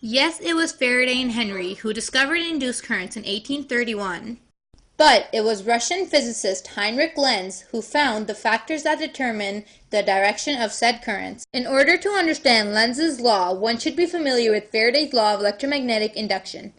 Yes, it was Faraday and Henry who discovered induced currents in 1831. But it was Russian physicist Heinrich Lenz who found the factors that determine the direction of said currents. In order to understand Lenz's law, one should be familiar with Faraday's law of electromagnetic induction.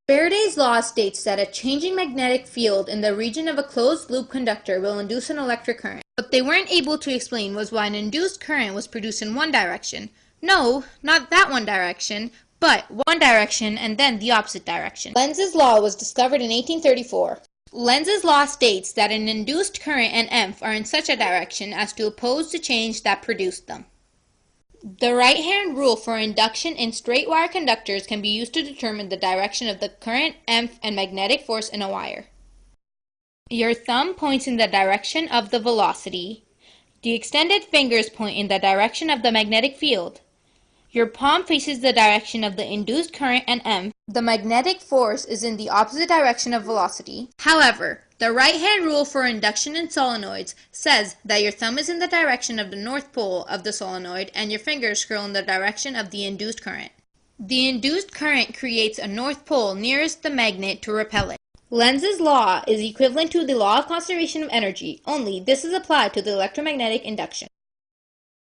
Faraday's law states that a changing magnetic field in the region of a closed-loop conductor will induce an electric current. What they weren't able to explain was why an induced current was produced in one direction. No, not that one direction, but one direction and then the opposite direction. Lenz's law was discovered in 1834. Lenz's law states that an induced current and EMF are in such a direction as to oppose the change that produced them. The right-hand rule for induction in straight-wire conductors can be used to determine the direction of the current, EMF, and magnetic force in a wire. Your thumb points in the direction of the velocity. The extended fingers point in the direction of the magnetic field. Your palm faces the direction of the induced current and EMF. The magnetic force is in the opposite direction of velocity. However, the right-hand rule for induction in solenoids says that your thumb is in the direction of the north pole of the solenoid and your fingers scroll in the direction of the induced current. The induced current creates a north pole nearest the magnet to repel it. Lenz's law is equivalent to the law of conservation of energy, only this is applied to the electromagnetic induction.